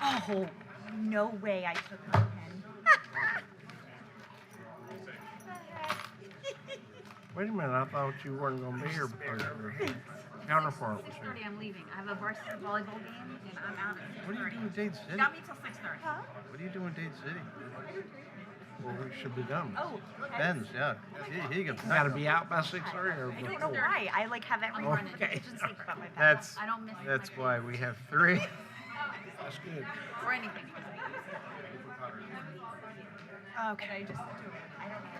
Oh, no way I took my pen. Wait a minute, I thought you weren't gonna be here because your counterpart was here. 6:30, I'm leaving. I have a varsity volleyball game, and I'm out at 6:30. What are you doing in Dade City? Got me till 6:30. Huh? What are you doing in Dade City? Well, we should be done. Oh, Ben's, yeah. He can. You gotta be out by 6:30 or I don't before. know why. I like have every Okay. agency but my pen. That's, I don't miss that's my why we have 3. That's good. or anything. Okay. I don't know.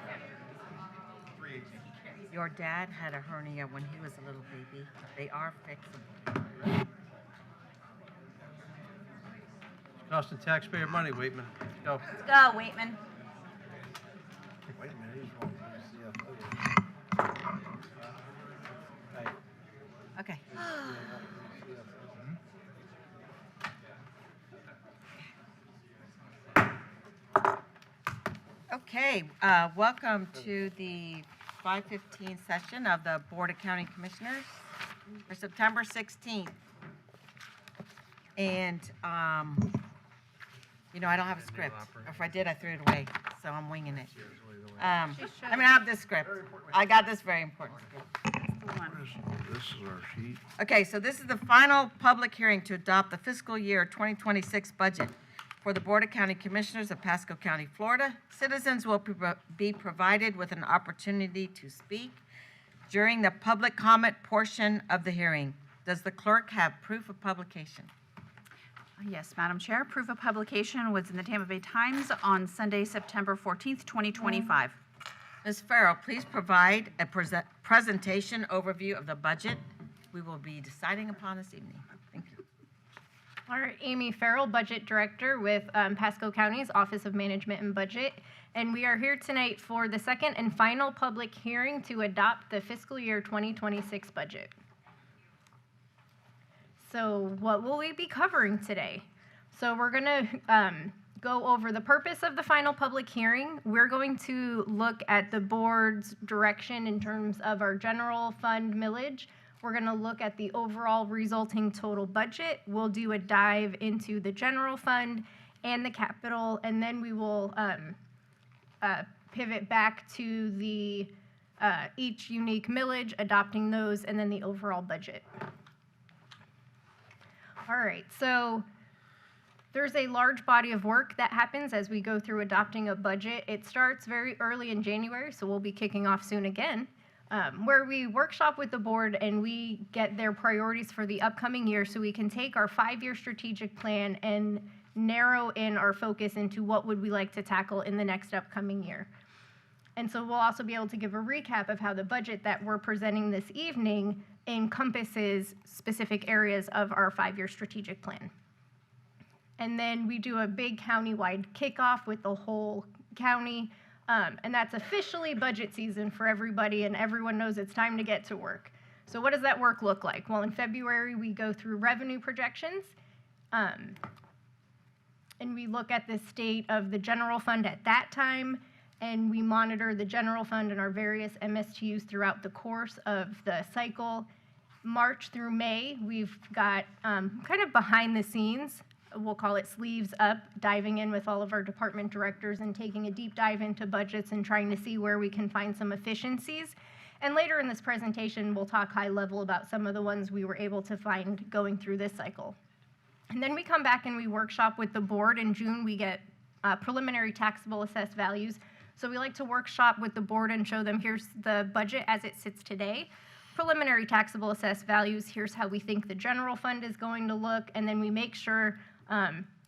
Your dad had a hernia when he was a little baby. They are fixable. Costing taxpayer money, Waitman. Let's go. Let's go, Waitman. Wait a minute, he's wrong. CFO. Hey. Okay. Okay, welcome to the 5:15 session of the Board of County Commissioners for September 16th. And, I don't have a script. If I did, I threw it away, so I'm winging it. I have this script. I got this very important script. This is our sheet. Okay, so this is the final public hearing to adopt the fiscal year 2026 budget for the Board of County Commissioners of Pasco County, Florida. Citizens will be provided with an opportunity to speak during the public comment portion of the hearing. Does the clerk have proof of publication? Yes, Madam Chair. Proof of publication was in the Tampa Bay Times on Sunday, September 14th, 2025. Ms. Farrell, please provide a presentation overview of the budget we will be deciding upon this evening. Thank you. All right, Amy Farrell, Budget Director with Pasco County's Office of Management and Budget. And we are here tonight for the second and final public hearing to adopt the fiscal year 2026 budget. So what will we be covering today? So we're going to go over the purpose of the final public hearing. We're going to look at the board's direction in terms of our general fund millage. We're going to look at the overall resulting total budget. We'll do a dive into the general fund and the capital, and then we will pivot back to the each unique millage, adopting those, and then the overall budget. All right, so there's a large body of work that happens as we go through adopting a budget. It starts very early in January, so we'll be kicking off soon again, where we workshop with the board and we get their priorities for the upcoming year so we can take our 5-year strategic plan and narrow in our focus into what would we like to tackle in the next upcoming year. And so we'll also be able to give a recap of how the budget that we're presenting this evening encompasses specific areas of our 5-year strategic plan. And then we do a big county-wide kickoff with the whole county, and that's officially budget season for everybody, and everyone knows it's time to get to work. So what does that work look like? Well, in February, we go through revenue projections, and we look at the state of the general fund at that time, and we monitor the general fund and our various MSTUs throughout the course of the cycle. March through May, we've got kind of behind the scenes, we'll call it sleeves up, diving in with all of our department directors and taking a deep dive into budgets and trying to see where we can find some efficiencies. And later in this presentation, we'll talk high level about some of the ones we were able to find going through this cycle. And then we come back and we workshop with the board. In June, we get preliminary taxable assessed values. So we like to workshop with the board and show them here's the budget as it sits today. Preliminary taxable assessed values, here's how we think the general fund is going to look, and then we make sure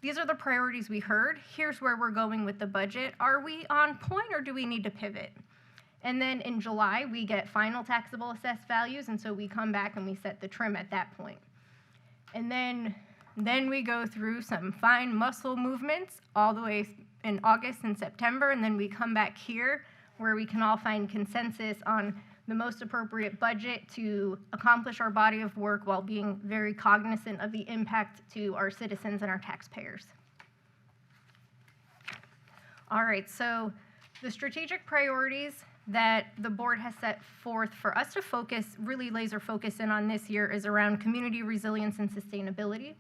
these are the priorities we heard. Here's where we're going with the budget. Are we on point or do we need to pivot? And then in July, we get final taxable assessed values, and so we come back and we set the trim at that point. And then we go through some fine muscle movements all the way in August and September, and then we come back here where we can all find consensus on the most appropriate budget to accomplish our body of work while being very cognizant of the impact to our citizens and our taxpayers. All right, so the strategic priorities that the board has set forth for us to focus, really laser focus in on this year, is around community resilience and sustainability,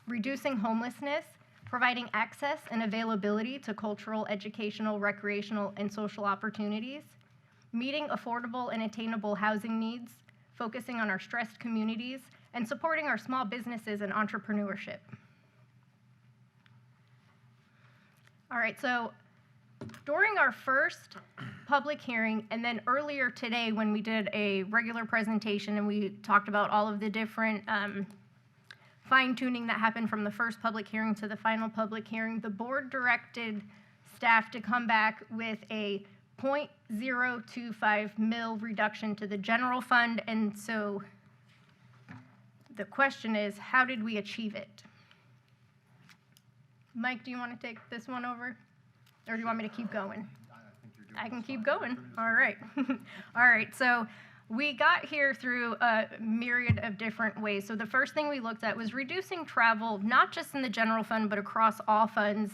reducing homelessness, providing access and availability to cultural, educational, recreational, and social opportunities, meeting affordable and attainable housing needs, focusing on our stressed communities, and supporting our small businesses and entrepreneurship. All right, so during our first public hearing, and then earlier today when we did a regular presentation and we talked about all of the different fine-tuning that happened from the first public hearing to the final public hearing, the board directed staff to come back with a 0.025 mil reduction to the general fund, and so the question is, how did we achieve it? Mike, do you want to take this one over? Or do you want me to keep going? I can keep going. All right. All right. So we got here through a myriad of different ways. So the first thing we looked at was reducing travel, not just in the general fund, but across all funds.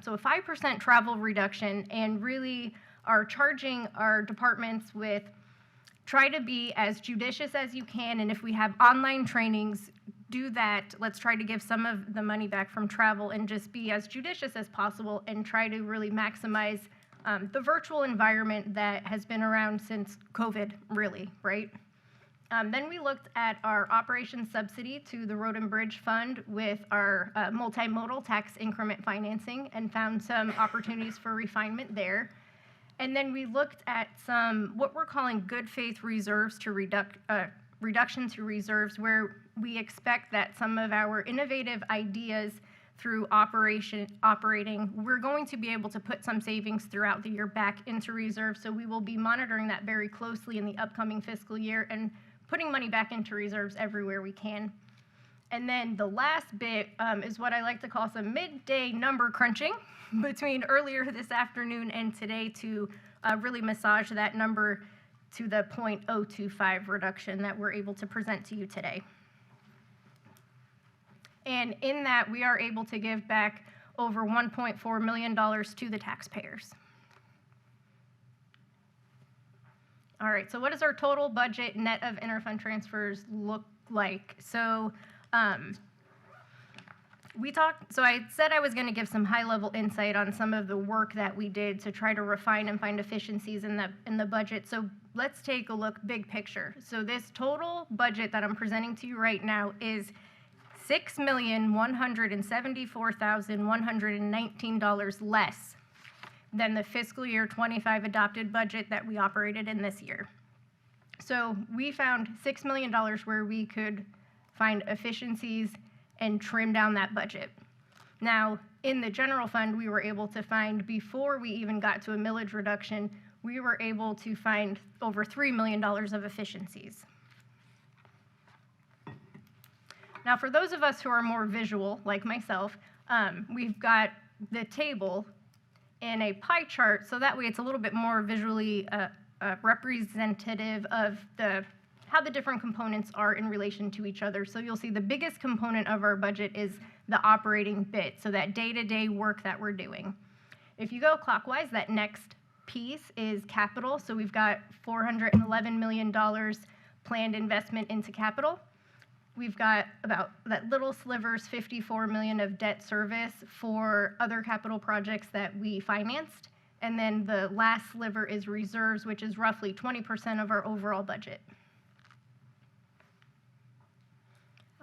So a 5% travel reduction, and really are charging our departments with try to be as judicious as you can. And if we have online trainings, do that. Let's try to give some of the money back from travel and just be as judicious as possible and try to really maximize the virtual environment that has been around since COVID, really, right? Then we looked at our operations subsidy to the Road and Bridge Fund with our multimodal tax increment financing and found some opportunities for refinement there. And then we looked at some what we're calling good faith reserves to reduction to reserves, where we expect that some of our innovative ideas through operating, we're going to be able to put some savings throughout the year back into reserves. So we will be monitoring that very closely in the upcoming fiscal year and putting money back into reserves everywhere we can. And then the last bit is what I like to call some midday number crunching between earlier this afternoon and today to really massage that number to the 0.025 reduction that we're able to present to you today. And in that, we are able to give back over $1.4 million to the taxpayers. All right, so what does our total budget net of interfund transfers look like? So I said I was going to give some high-level insight on some of the work that we did to try to refine and find efficiencies in the budget. So let's take a look big picture. So this total budget that I'm presenting to you right now is $6,174,119 less than the fiscal year 25 adopted budget that we operated in this year. So we found $6 million where we could find efficiencies and trim down that budget. Now, in the general fund, we were able to find, before we even got to a millage reduction, we were able to find over $3 million of efficiencies. Now, for those of us who are more visual, like myself, we've got the table in a pie chart, so that way it's a little bit more visually representative of how the different components are in relation to each other. So you'll see the biggest component of our budget is the operating bit, so that day-to-day work that we're doing. If you go clockwise, that next piece is capital. So we've got $411 million planned investment into capital. We've got about that little sliver's $54 million of debt service for other capital projects that we financed. And then the last sliver is reserves, which is roughly 20% of our overall budget.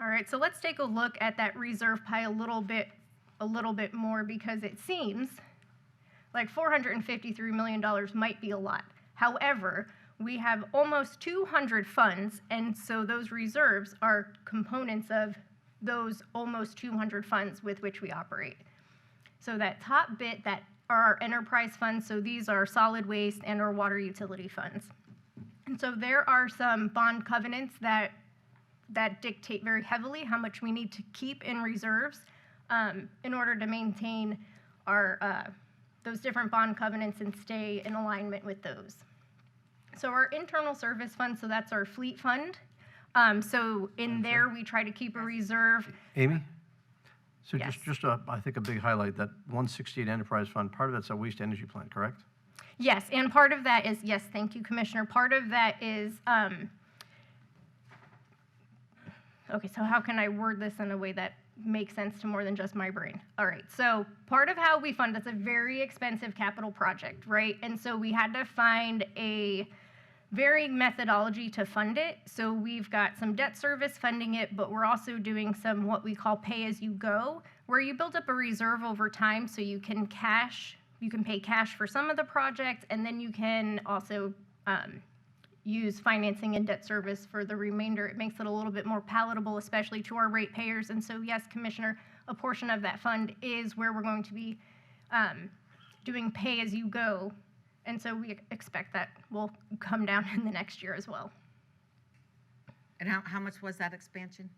All right, so let's take a look at that reserve pie a little bit more, because it seems like $453 million might be a lot. However, we have almost 200 funds, and so those reserves are components of those almost 200 funds with which we operate. So that top bit, that are our enterprise funds, so these are solid waste and our water utility funds. And so there are some bond covenants that dictate very heavily how much we need to keep in reserves in order to maintain our those different bond covenants and stay in alignment with those. So our internal service fund, so that's our fleet fund. So in there, we try to keep a reserve. Amy? So Yes. just I think a big highlight, that 168 enterprise fund, part of it's a waste energy plan, correct? Yes, and part of that is, yes, thank you, Commissioner. Part of that is, okay, so how can I word this in a way that make sense to more than just my brain. All right, so part of how we fund, that's a very expensive capital project, right? And so we had to find a varying methodology to fund it. So we've got some debt service funding it, but we're also doing some what we call pay as you go, where you build up a reserve over time so you can pay cash for some of the projects, and then you can also use financing and debt service for the remainder. It makes it a little bit more palatable, especially to our ratepayers. And so, yes, Commissioner, a portion of that fund is where we're going to be doing pay as you go. And so we expect that will come down in the next year as well. And how much was that expansion?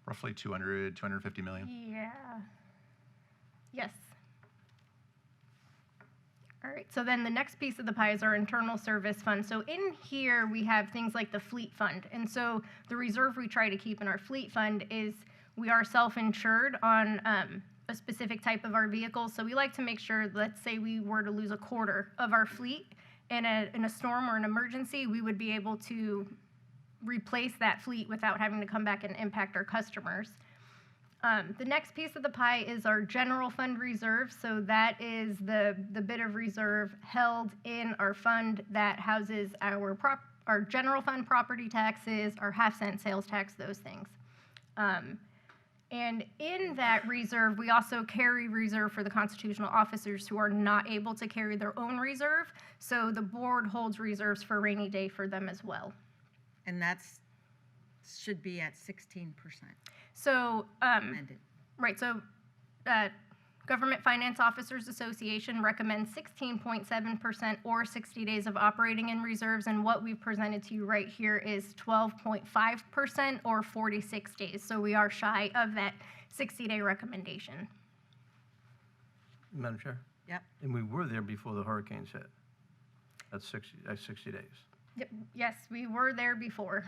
Roughly 250 million. Yeah. Yes. All right, so then the next piece of the pie is our internal service fund. So in here, we have things like the fleet fund. And so the reserve we try to keep in our fleet fund is we are self-insured on a specific type of our vehicles. So we like to make sure, let's say we were to lose a quarter of our fleet in a storm or an emergency, we would be able to replace that fleet without having to come back and impact our customers. The next piece of the pie is our general fund reserve. So that is the bit of reserve held in our fund that houses our general fund property taxes, our half-cent sales tax, those things. And in that reserve, we also carry reserve for the constitutional officers who are not able to carry their own reserve. So the board holds reserves for rainy day for them as well. And that's, should be at 16%. So, Amended. right, so Government Finance Officers Association recommends 16.7% or 60 days of operating in reserves, and what we've presented to you right here is 12.5% or 46 days. So we are shy of that 60-day recommendation. Madam Chair? Yep. And we were there before the hurricanes hit. That's 60 days. Yep. Yes, we were there before.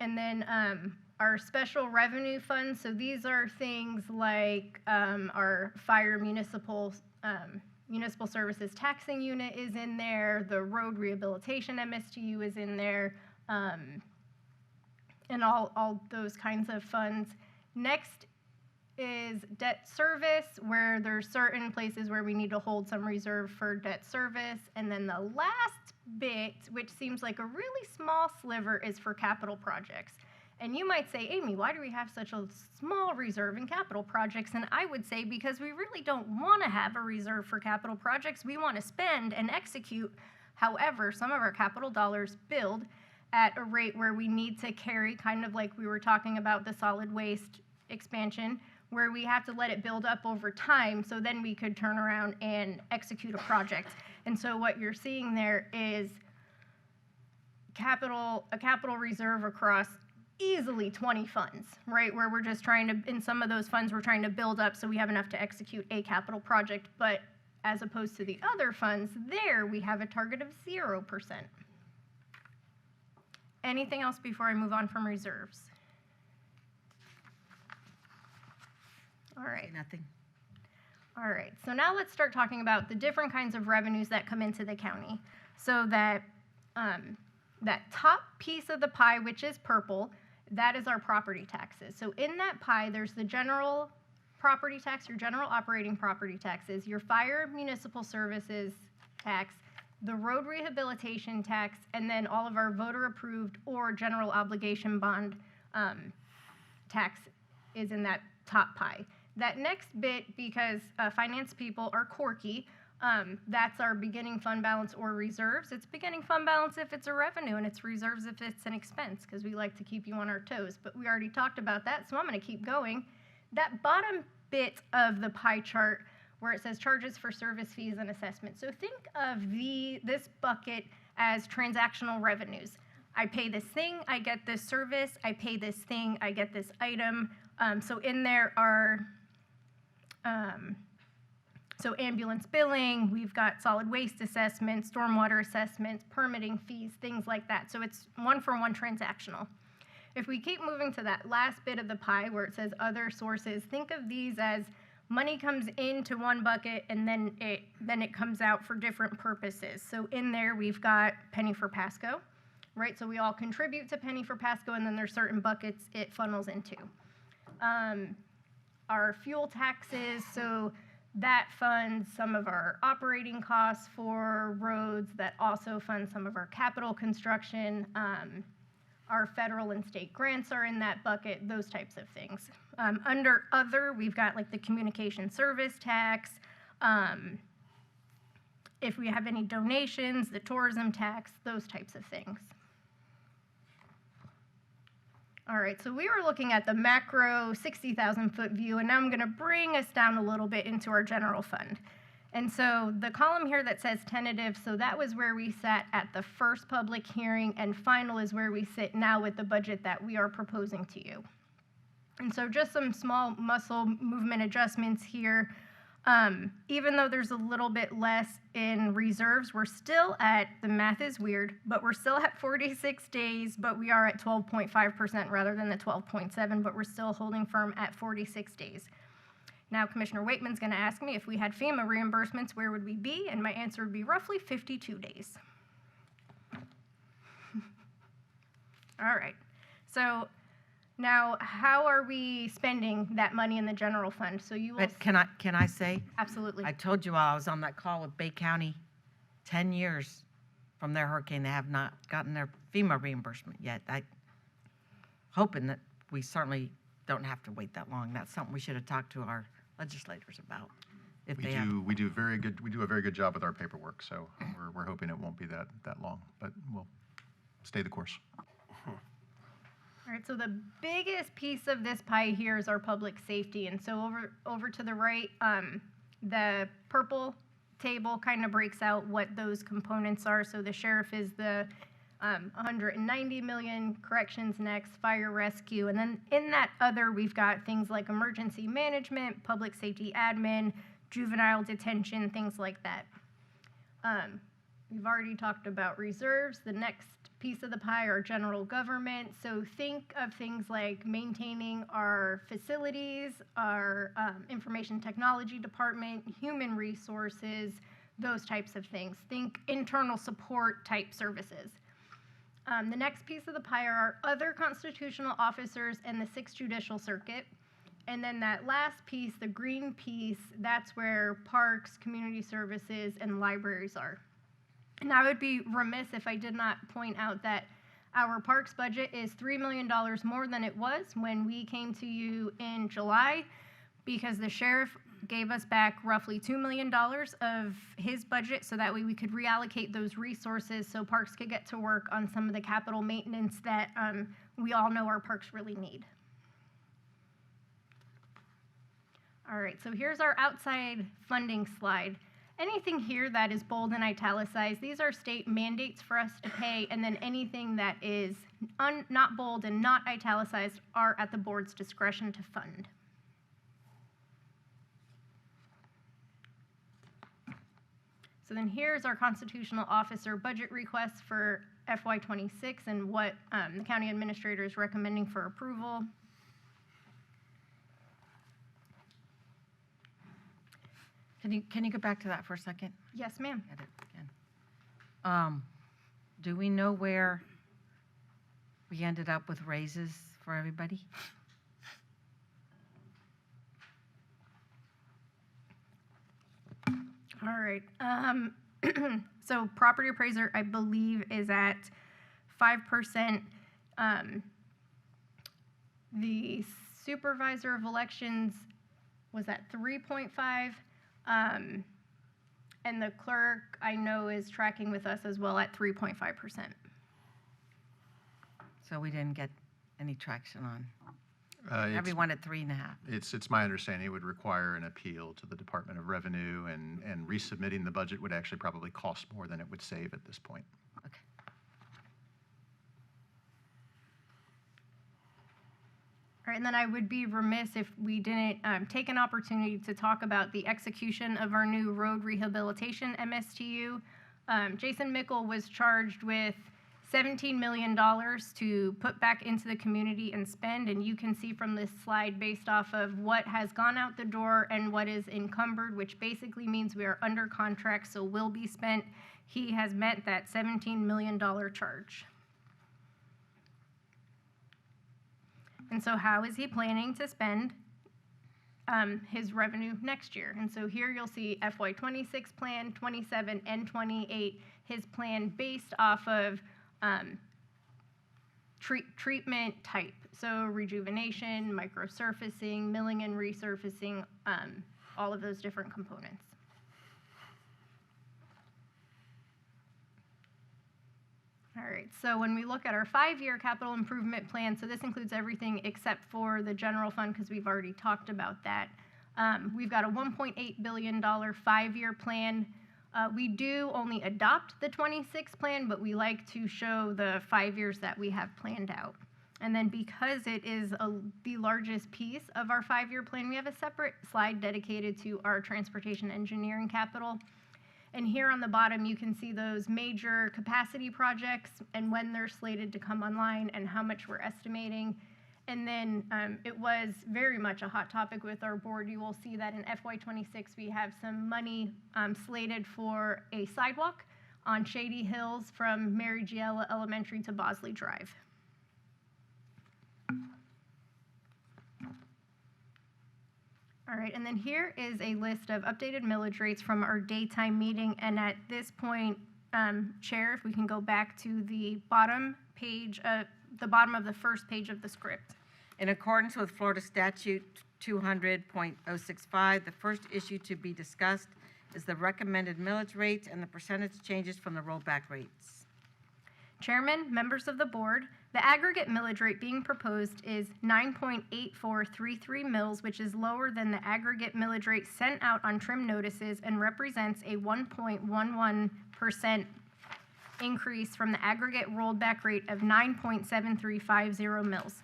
And then our special revenue funds, so these are things like our fire municipal services taxing unit is in there, the road rehabilitation MSTU is in there, and all those kinds of funds. Next is debt service, where there's certain places where we need to hold some reserve for debt service. And then the last bit, which seems like a really small sliver, is for capital projects. And you might say, Amy, why do we have such a small reserve in capital projects? And I would say because we really don't want to have a reserve for capital projects. We want to spend and execute. However, some of our capital dollars build at a rate where we need to carry, kind of like we were talking about the solid waste expansion, where we have to let it build up over time so then we could turn around and execute a project. And so what you're seeing there is a capital reserve across easily 20 funds, right? Where we're just trying to, in some of those funds, we're trying to build up so we have enough to execute a capital project. But as opposed to the other funds, there we have a target of 0%. Anything else before I move on from reserves? All right. Nothing. All right, so now let's start talking about the different kinds of revenues that come into the county. So that top piece of the pie, which is purple, that is our property taxes. So in that pie, there's the general property tax, your general operating property taxes, your fire municipal services tax, the road rehabilitation tax, and then all of our voter-approved or general obligation bond tax is in that top pie. That next bit, because finance people are quirky, that's our beginning fund balance or reserves. It's beginning fund balance if it's a revenue, and it's reserves if it's an expense, because we like to keep you on our toes. But we already talked about that, so I'm going to keep going. That bottom bit of the pie chart where it says charges for service fees and assessments. So think of this bucket as transactional revenues. I pay this thing, I get this service. I pay this thing, I get this item. So in there are so ambulance billing, we've got solid waste assessments, stormwater assessments, permitting fees, things like that. So it's one-for-one transactional. If we keep moving to that last bit of the pie where it says other sources, think of these as money comes into one bucket and then it comes out for different purposes. So in there we've got penny for Pasco, right? So we all contribute to Penny for Pasco, and then there's certain buckets it funnels into. Our fuel taxes, so that funds some of our operating costs for roads, that also funds some of our capital construction. Our federal and state grants are in that bucket, those types of things. Under other, we've got like the communication service tax. If we have any donations, the tourism tax, those types of things. All right, so we were looking at the macro 60,000 foot view, and now I'm gonna bring us down a little bit into our general fund. And so the column here that says tentative, so that was where we sat at the first public hearing, and final is where we sit now with the budget that we are proposing to you. And so just some small muscle movement adjustments here. Even though there's a little bit less in reserves, we're still at, the math is weird, but we're still at 46 days, but we are at 12.5% rather than the 12.7, but we're still holding firm at 46 days. Now, Commissioner Waitman's gonna ask me if we had FEMA reimbursements, where would we be? And my answer would be roughly 52 days. All right, so now how are we spending that money in the general fund? So you will. But can I say, Absolutely. I told you while I was on that call with Bay County, 10 years from their hurricane, they have not gotten their FEMA reimbursement yet. I'm hoping that we certainly don't have to wait that long. That's something we should have talked to our legislators about. If they have. We do a very good job with our paperwork, so we're hoping it won't be that long, but we'll stay the course. All right, so the biggest piece of this pie here is our public safety. And so over to the right, the purple table kind of breaks out what those components are. So the sheriff is the 190 million, corrections next, fire rescue. And then in that other, we've got things like emergency management, public safety admin, juvenile detention, things like that. We've already talked about reserves. The next piece of the pie are general government. So think of things like maintaining our facilities, our information technology department, human resources, those types of things. Think internal support type services. The next piece of the pie are our other constitutional officers and the 6th Judicial Circuit. And then that last piece, the green piece, that's where parks, community services, and libraries are. And I would be remiss if I did not point out that our parks budget is $3 million more than it was when we came to you in July, because the sheriff gave us back roughly $2 million of his budget, so that way we could reallocate those resources so parks could get to work on some of the capital maintenance that we all know our parks really need. All right, so here's our outside funding slide. Anything here that is bold and italicized, these are state mandates for us to pay, and then anything that is not bold and not italicized are at the board's discretion to fund. So then here's our constitutional officer budget request for FY26 and what the county administrator is recommending for approval. Can you go back to that for a second? Yes, ma'am. Get it again. Do we know where we ended up with raises for everybody? All right. So property appraiser, I believe, is at 5%. The supervisor of elections was at 3.5. And the clerk, I know, is tracking with us as well at 3.5%. So we didn't get any traction on It's- everyone at 3.5. It's my understanding it would require an appeal to the Department of Revenue, and resubmitting the budget would actually probably cost more than it would save at this point. Okay. All right, and then I would be remiss if we didn't take an opportunity to talk about the execution of our new road rehabilitation MSTU. Jason Mickle was charged with $17 million to put back into the community and spend, and you can see from this slide based off of what has gone out the door and what is encumbered, which basically means we are under contract, so will be spent. He has met that $17 million charge. And so how is he planning to spend his revenue next year? And so here you'll see FY26 plan, 27, and 28, his plan based off of treatment type. So rejuvenation, microsurfacing, milling and resurfacing, all of those different components. All right, so when we look at our 5-year capital improvement plan, so this includes everything except for the general fund because we've already talked about that. We've got a $1.8 billion 5-year plan. We do only adopt the 26 plan, but we like to show the 5 years that we have planned out. And then because it is the largest piece of our 5-year plan, we have a separate slide dedicated to our transportation engineering capital. And here on the bottom, you can see those major capacity projects and when they're slated to come online and how much we're estimating. And then it was very much a hot topic with our board. You will see that in FY26, we have some money slated for a sidewalk on Shady Hills from Mary Giella Elementary to Bosley Drive. All right, and then here is a list of updated millage rates from our daytime meeting. And at this point, Chair, if we can go back to the bottom page, the bottom of the first page of the script. In accordance with Florida Statute 200.065, the first issue to be discussed is the recommended millage rates and the percentage changes from the rollback rates. Chairman, members of the board, the aggregate millage rate being proposed is 9.8433 mils, which is lower than the aggregate millage rate sent out on trim notices and represents a 1.11% increase from the aggregate rollback rate of 9.7350 mils.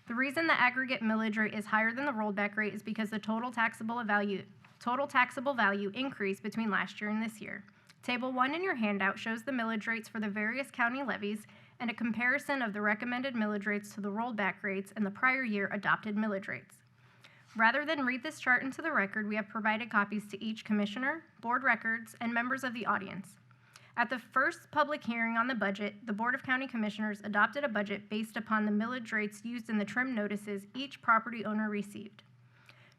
The reason the aggregate millage rate is higher than the rollback rate is because the total taxable value increased between last year and this year. Table 1 in your handout shows the millage rates for the various county levies and a comparison of the recommended millage rates to the rollback rates and the prior year adopted millage rates. Rather than read this chart into the record, we have provided copies to each commissioner, board records, and members of the audience. At the first public hearing on the budget, the Board of County Commissioners adopted a budget based upon the millage rates used in the trim notices each property owner received.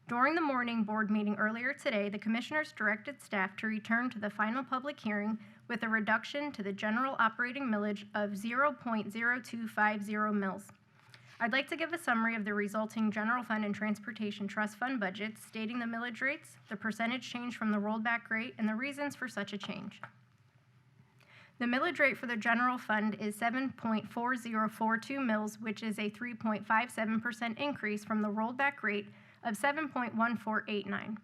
During the morning board meeting earlier today, the commissioners directed staff to return to the final public hearing with a reduction to the general operating millage of 0.0250 mils. I'd like to give a summary of the resulting general fund and transportation trust fund budgets, stating the millage rates, the percentage change from the rollback rate, and the reasons for such a change. The millage rate for the general fund is 7.4042 mils, which is a 3.57% increase from the rollback rate of 7.1489.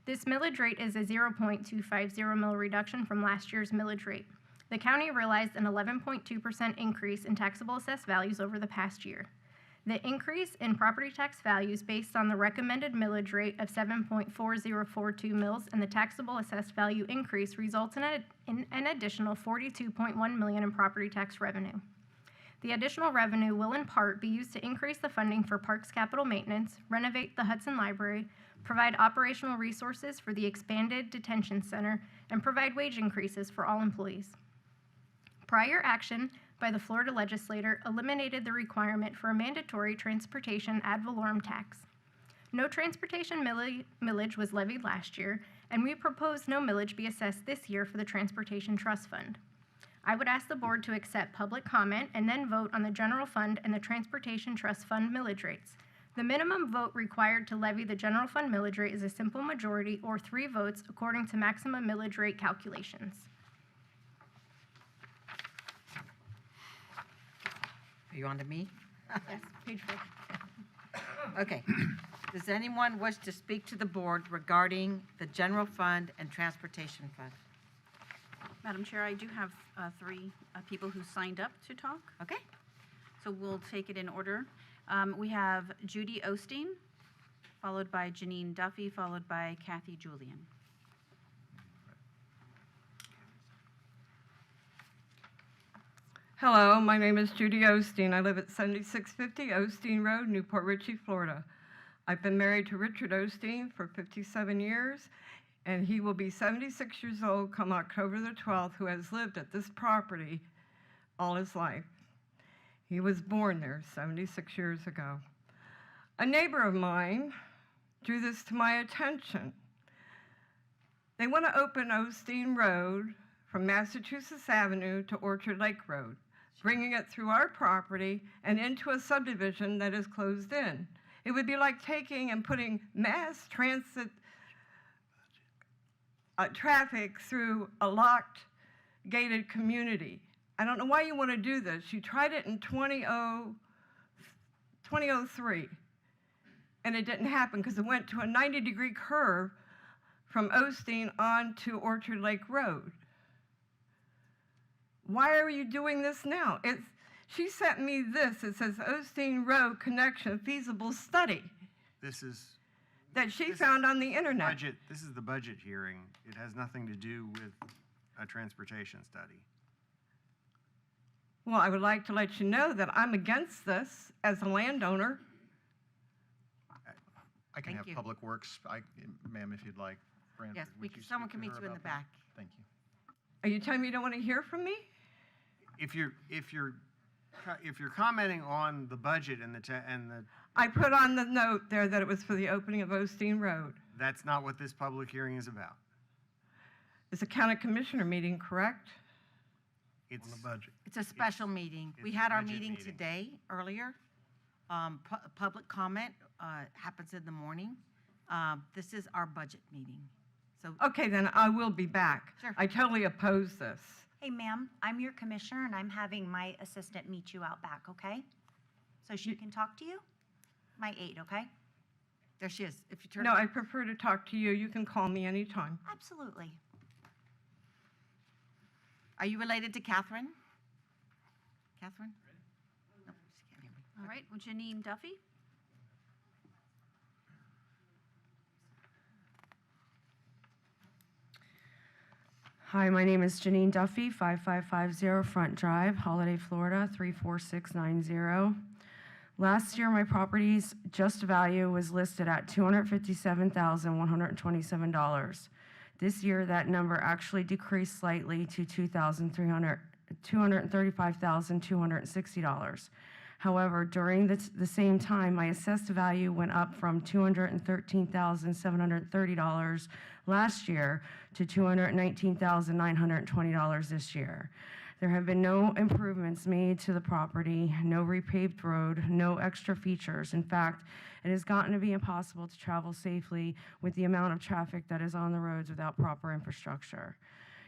This millage rate is a 0.250 mil reduction from last year's millage rate. The county realized an 11.2% increase in taxable assessed values over the past year. The increase in property tax values based on the recommended millage rate of 7.4042 mils and the taxable assessed value increase results in an additional $42.1 million in property tax revenue. The additional revenue will in part be used to increase the funding for parks capital maintenance, renovate the Hudson Library, provide operational resources for the expanded detention center, and provide wage increases for all employees. Prior action by the Florida legislature eliminated the requirement for a mandatory transportation ad valorem tax. No transportation millage was levied last year, and we propose no millage be assessed this year for the Transportation Trust Fund. I would ask the board to accept public comment and then vote on the general fund and the Transportation Trust Fund millage rates. The minimum vote required to levy the general fund millage rate is a simple majority or 3 votes according to maximum millage rate calculations. Are you on to me? Yes, page 4. Okay. Does anyone wish to speak to the board regarding the general fund and transportation fund? Madam Chair, I do have 3 people who signed up to talk, Okay. so we'll take it in order. We have Judy Osteen, followed by Janine Duffy, followed by Kathy Julian. Hello, my name is Judy Osteen. I live at 7650 Osteen Road, Newport Richey, Florida. I've been married to Richard Osteen for 57 years, and he will be 76 years old come October the 12th, who has lived at this property all his life. He was born there 76 years ago. A neighbor of mine drew this to my attention. They want to open Osteen Road from Massachusetts Avenue to Orchard Lake Road, bringing it through our property and into a subdivision that is closed in. It would be like taking and putting mass transit traffic through a locked, gated community. I don't know why you want to do this. You tried it in 2003, and it didn't happen because it went to a 90-degree curve from Osteen on to Orchard Lake Road. Why are you doing this now? She sent me this. It says Osteen Road Connection Feasible Study This is that she found on the internet. budget, this is the budget hearing. It has nothing to do with a transportation study. Well, I would like to let you know that I'm against this as a landowner. I can Thank have you. Public Works, ma'am, if you'd like. Branford, Yes, would you someone speak can to meet her you in the about that? back. Thank you. Are you telling me you don't want to hear from me? If you're commenting on the budget and the I put on the note there that it was for the opening of Osteen Road. that's not what this public hearing is about. It's a county commissioner meeting, correct? It's On the budget. It's a special meeting. We it's had a our budget meeting meeting. today, earlier. Public comment happens in the morning. This is our budget meeting. So, Okay, then I will be back. Sure. I totally oppose this. Hey, ma'am, I'm your commissioner, and I'm having my assistant meet you out back, okay? So she can talk to you? My aide, okay? there she is. If you turn. No, I prefer to talk to you. You can call me anytime. Absolutely. Are you related to Catherine? Catherine? Nope, she can't hear me. All right, well, Janine Duffy? Hi, my name is Janine Duffy, 5550 Front Drive, Holiday, Florida, 34690. Last year, my property's just value was listed at $257,127. This year, that number actually decreased slightly to $235,260. However, during the same time, my assessed value went up from $213,730 last year to $219,920 this year. There have been no improvements made to the property, no repaved road, no extra features. In fact, it has gotten to be impossible to travel safely with the amount of traffic that is on the roads without proper infrastructure.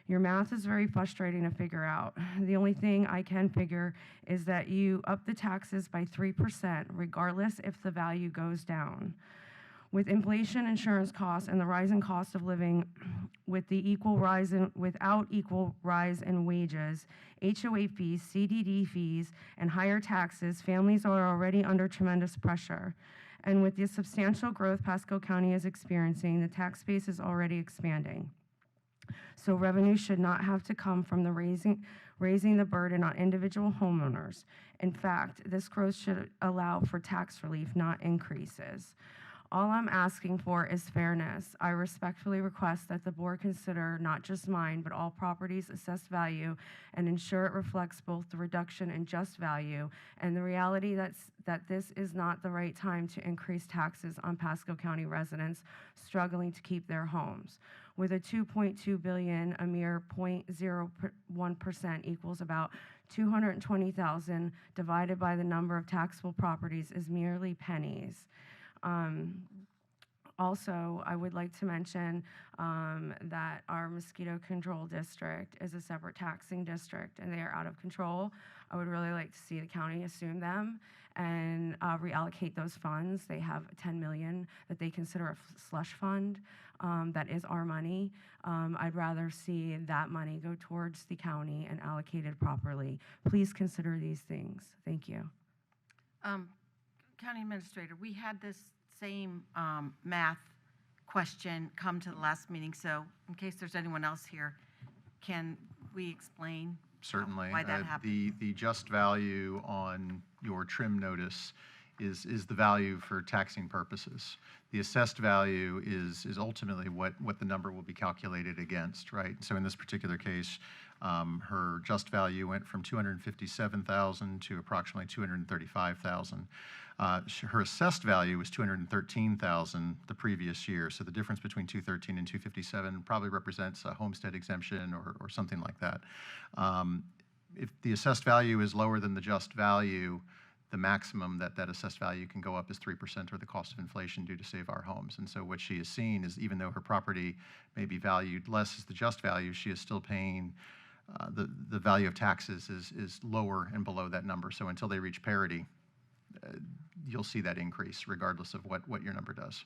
Your math is very frustrating to figure out. The only thing I can figure is that you up the taxes by 3%, regardless if the value goes down. With inflation, insurance costs, and the rising cost of living, without equal rise in wages, HOA fees, CDD fees, and higher taxes, families are already under tremendous pressure. And with the substantial growth Pasco County is experiencing, the tax base is already expanding. So revenue should not have to come from the raising the burden on individual homeowners. In fact, this growth should allow for tax relief, not increases. All I'm asking for is fairness. I respectfully request that the board consider not just mine, but all properties' assessed value and ensure it reflects both the reduction in just value and the reality that this is not the right time to increase taxes on Pasco County residents struggling to keep their homes. With a $2.2 billion, a mere 0.01% equals about $220,000 divided by the number of taxable properties is merely pennies. Also, I would like to mention that our mosquito control district is a separate taxing district, and they are out of control. I would really like to see the county assume them and reallocate those funds. They have $10 million that they consider a slush fund. That is our money. I'd rather see that money go towards the county and allocated properly. Please consider these things. Thank you. County Administrator, we had this same math question come to the last meeting, so in case there's anyone else here, can we explain Certainly. why that happened? The just value on your trim notice is the value for taxing purposes. The assessed value is ultimately what the number will be calculated against, right? So in this particular case, Her just value went from 257,000 to approximately 235,000. Her assessed value was 213,000 the previous year. So the difference between 213 and 257 probably represents a homestead exemption or something like that. If the assessed value is lower than the just value, the maximum that assessed value can go up is 3% or the cost of inflation due to Save Our Homes. And so what she is seeing is even though her property may be valued less as the just value, she is still paying, the value of taxes is lower and below that number. So until they reach parity, you'll see that increase regardless of what your number does.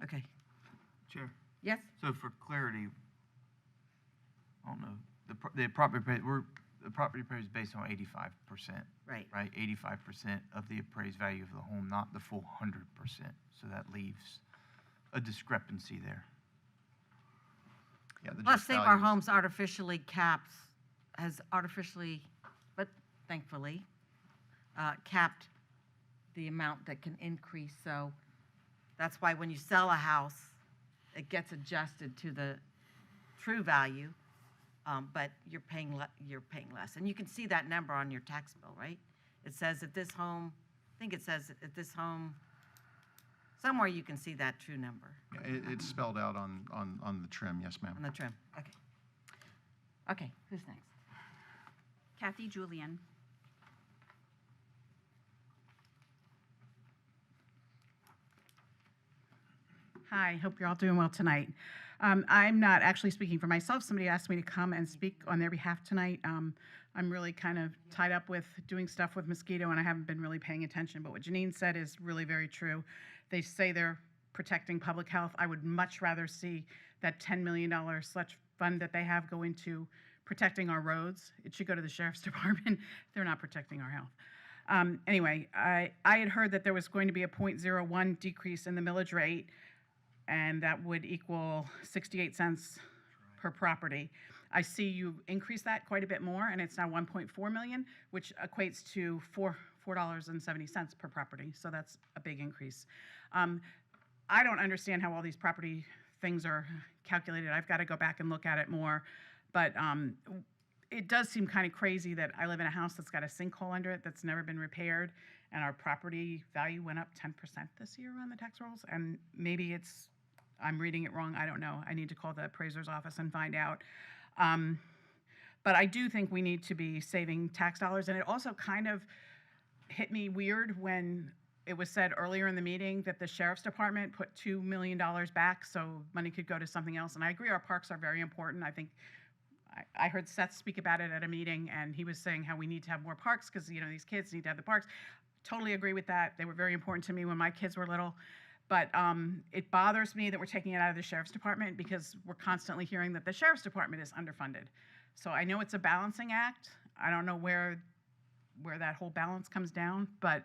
Okay. Chair, Yes? so for clarity, I don't know, the property appraised is based on 85%. Right. Right, 85% of the appraised value of the home, not the full 100%. So that leaves a discrepancy there. Yeah, the Plus, just Save Our values- Homes has artificially, but thankfully, capped the amount that can increase. So that's why when you sell a house, it gets adjusted to the true value, but you're paying less. And you can see that number on your tax bill, right? It says that this home, I think it says at this home, somewhere you can see that true number Yeah, it's spelled out on the trim, yes, ma'am. on the trim. Okay. Okay, who's next? Kathy Julian. Hi, hope you're all doing well tonight. I'm not actually speaking for myself. Somebody asked me to come and speak on their behalf tonight. I'm really kind of tied up with doing stuff with mosquito, and I haven't been really paying attention. But what Janine said is really very true. They say they're protecting public health. I would much rather see that $10 million slush fund that they have go into protecting our roads. It should go to the sheriff's department. They're not protecting our health. Anyway, I had heard that there was going to be a 0.01 decrease in the millage rate, and that would equal 68 cents per property. I see you increase that quite a bit more, and it's now 1.4 million, which equates to $4.70 per property. So that's a big increase. I don't understand how all these property things are calculated. I've got to go back and look at it more. But it does seem kind of crazy that I live in a house that's got a sinkhole under it that's never been repaired, and our property value went up 10% this year on the tax rolls. And maybe I'm reading it wrong. I don't know. I need to call the appraiser's office and find out. But I do think we need to be saving tax dollars. And it also kind of hit me weird when it was said earlier in the meeting that the sheriff's department put $2 million back so money could go to something else. And I agree, our parks are very important. I think I heard Seth speak about it at a meeting, and he was saying how we need to have more parks because, these kids need to have the parks. Totally agree with that. They were very important to me when my kids were little. But it bothers me that we're taking it out of the sheriff's department because we're constantly hearing that the sheriff's department is underfunded. So I know it's a balancing act. I don't know where that whole balance comes down, but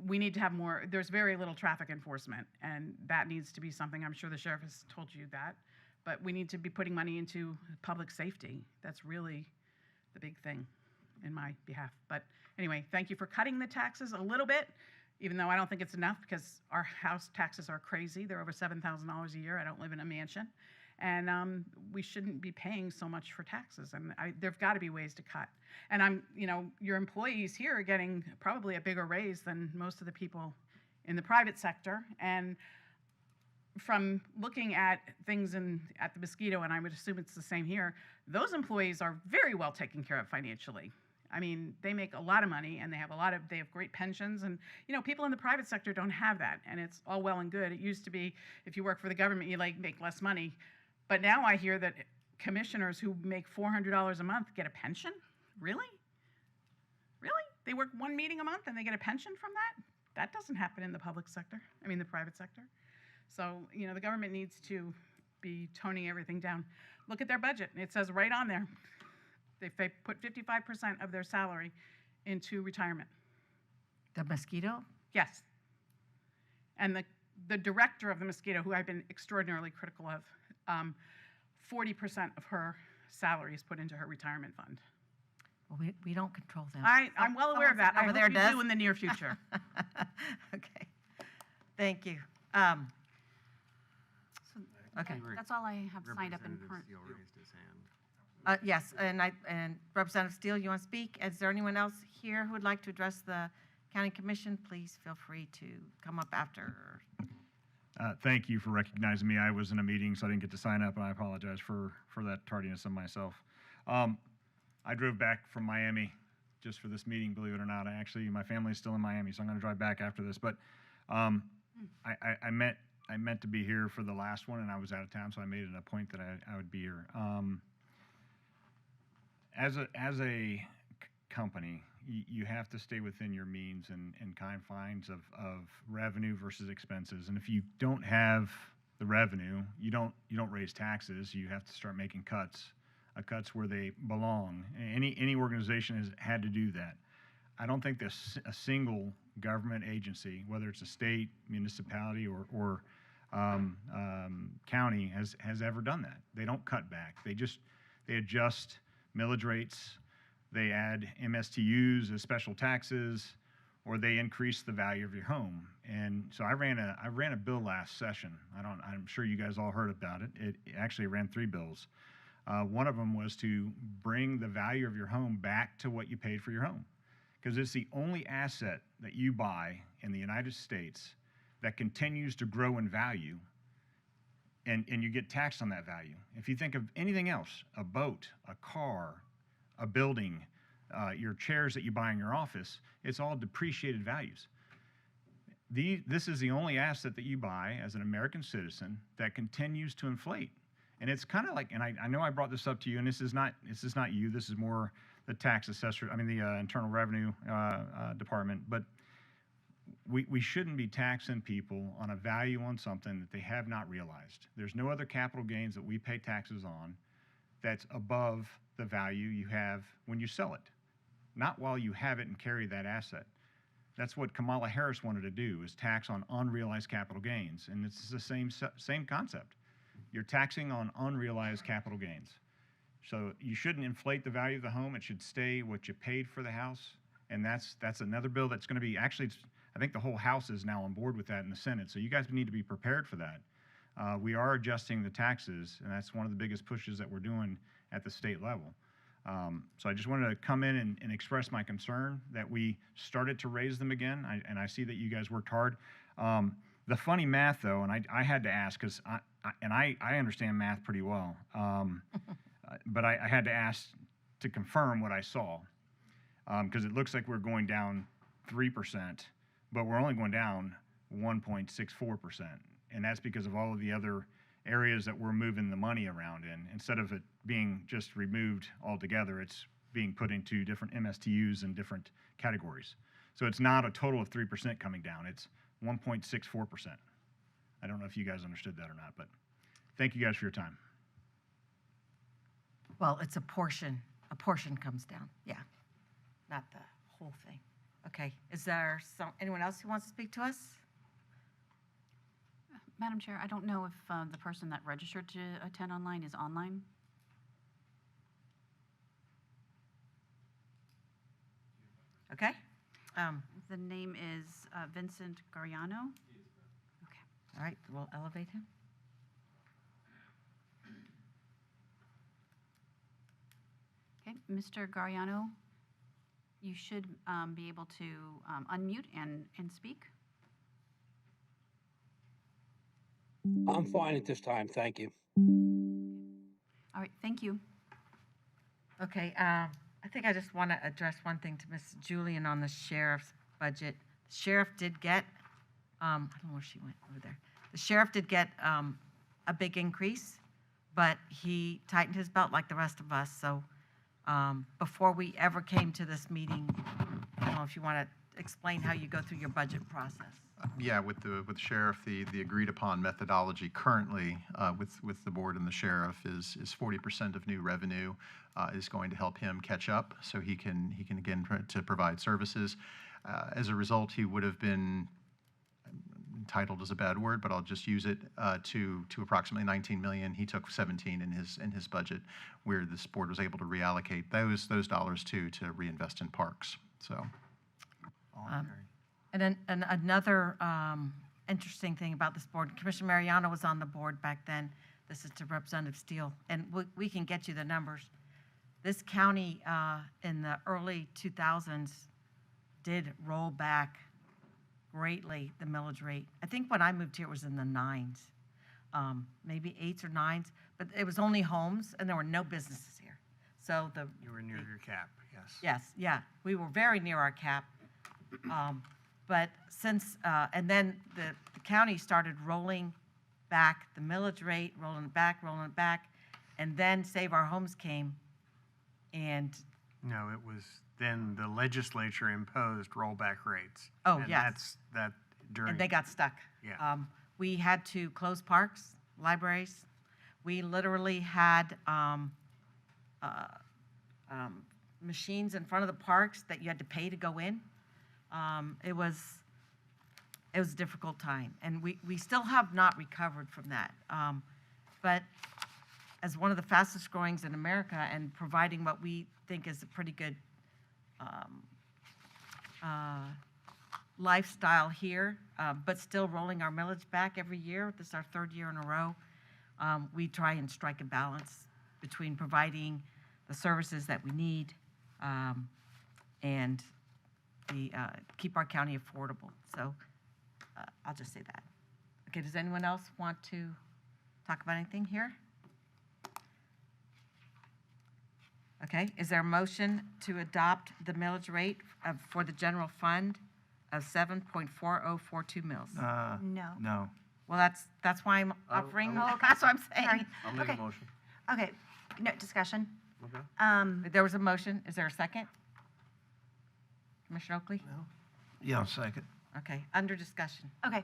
we need to have more. There's very little traffic enforcement, and that needs to be something. I'm sure the sheriff has told you that. But we need to be putting money into public safety. That's really the big thing in my behalf. But anyway, thank you for cutting the taxes a little bit, even though I don't think it's enough because our house taxes are crazy. They're over $7,000 a year. I don't live in a mansion. And we shouldn't be paying so much for taxes. And there've got to be ways to cut. And your employees here are getting probably a bigger raise than most of the people in the private sector. And from looking at things at the mosquito, and I would assume it's the same here, those employees are very well taken care of financially. I mean, they make a lot of money, and they have great pensions, and people in the private sector don't have that, and it's all well and good. It used to be if you work for the government, you make less money, but now I hear that commissioners who make $400 a month get a pension. Really? They work one meeting a month and they get a pension from that? That doesn't happen in the private sector. So, the government needs to be toning everything down. Look at their budget. It says right on there, they put 55% of their salary into retirement. The mosquito? Yes. And the director of the mosquito, who I've been extraordinarily critical of, 40% of her salary is put into her retirement fund. Well, we don't control them. I'm well aware of that. I hope you do in the near future. Okay. Thank you. Okay. That's all I have signed up in current. Representative Steele raised his hand. Yes, and Representative Steele, you want to speak? Is there anyone else here who would like to address the county commission? Please feel free to come up after. Thank you for recognizing me. I was in a meeting, so I didn't get to sign up, and I apologize for that tardiness of myself. I drove back from Miami just for this meeting, believe it or not. My family's still in Miami, so I'm going to drive back after this. But I meant to be here for the last one, and I was out of town, so I made it a point that I would be here. As a company, you have to stay within your means and confines of revenue versus expenses. And if you don't have the revenue, you don't raise taxes. You have to start making cuts where they belong. Any organization has had to do that. I don't think there's a single government agency, whether it's a state, municipality, or county, has ever done that. They don't cut back. They adjust millage rates. They add MSTUs as special taxes, or they increase the value of your home. And so I ran a bill last session. I'm sure you guys all heard about it. It actually ran 3 bills. One of them was to bring the value of your home back to what you paid for your home, because it's the only asset that you buy in the United States that continues to grow in value, and you get taxed on that value. If you think of anything else, a boat, a car, a building, your chairs that you buy in your office, it's all depreciated values. This is the only asset that you buy as an American citizen that continues to inflate. And it's kind of like, and I know I brought this up to you, and this is not you, this is more the tax assessor, the Internal Revenue Department, but we shouldn't be taxing people on a value on something that they have not realized. There's no other capital gains that we pay taxes on that's above the value you have when you sell it, not while you have it and carry that asset. That's what Kamala Harris wanted to do, is tax on unrealized capital gains, and it's the same concept. You're taxing on unrealized capital gains. So you shouldn't inflate the value of the home. It should stay what you paid for the house, and that's another bill that's going to be, actually, I think the whole House is now on board with that in the Senate, so you guys need to be prepared for that. We are adjusting the taxes, and that's one of the biggest pushes that we're doing at the state level. So I just wanted to come in and express my concern that we started to raise them again, and I see that you guys worked hard. The funny math, though, and I had to ask, because I understand math pretty well, but I had to ask to confirm what I saw, because it looks like we're going down 3%, but we're only going down 1.64%, and that's because of all of the other areas that we're moving the money around in. Instead of it being just removed altogether, it's being put into different MSTUs and different categories. So it's not a total of 3% coming down, it's 1.64%. I don't know if you guys understood that or not, but thank you guys for your time. Well, it's a portion comes down, yeah, not the whole thing. Okay, is there anyone else who wants to speak to us? Madam Chair, I don't know if the person that registered to attend online is online. Okay. The name is Vincent Gariano. Okay. All right, we'll elevate him. Okay, Mr. Gariano, you should be able to unmute and speak. I'm fine at this time, thank you. All right, thank you. Okay, I think I just want to address one thing to Ms. Julian on the sheriff's budget. The sheriff did get, I don't know where she went over there. The sheriff did get a big increase, but he tightened his belt like the rest of us. So before we ever came to this meeting, I don't know if you want to explain how you go through your budget process. Yeah, with the sheriff, the agreed upon methodology currently with the board and the sheriff is 40% of new revenue is going to help him catch up, so he can again to provide services. As a result, he would have been, entitled is a bad word, but I'll just use it, to approximately 19 million. He took 17 in his budget, where this board was able to reallocate those dollars to reinvest in parks. So. And then another interesting thing about this board, Commissioner Mariano was on the board back then. This is to Representative Steele, and we can get you the numbers. this county in the early 2000s did roll back greatly the millage rate. I think when I moved here it was in the 9s, maybe 8s or 9s, but it was only homes and there were no businesses here. So You were near your cap, yes. yes, yeah, we were very near our cap. But since, and then the county started rolling back the millage rate, rolling it back, and then Save Our Homes came, and, No, it was then the legislature imposed rollback rates. Oh, And yes. that during. and they got stuck. Yeah. We had to close parks, libraries. We literally had machines in front of the parks that you had to pay to go in. It was a difficult time, and we still have not recovered from that. But as one of the fastest growings in America and providing what we think is a pretty good lifestyle here, but still rolling our millage back every year, this is our 3rd year in a row, we try and strike a balance between providing the services that we need and keep our county affordable. So I'll just say that. Okay, does anyone else want to talk about anything here? Okay, is there a motion to adopt the millage rate for the general fund of 7.4042 mils? No. No. Well, that's why I'm offering, Oh, okay. that's what I'm saying. Sorry. I'll make a Okay. motion. Okay, no, discussion. Okay. There was a motion, is there a second? Commissioner Oakley? Yeah, second. Okay, under discussion. Okay.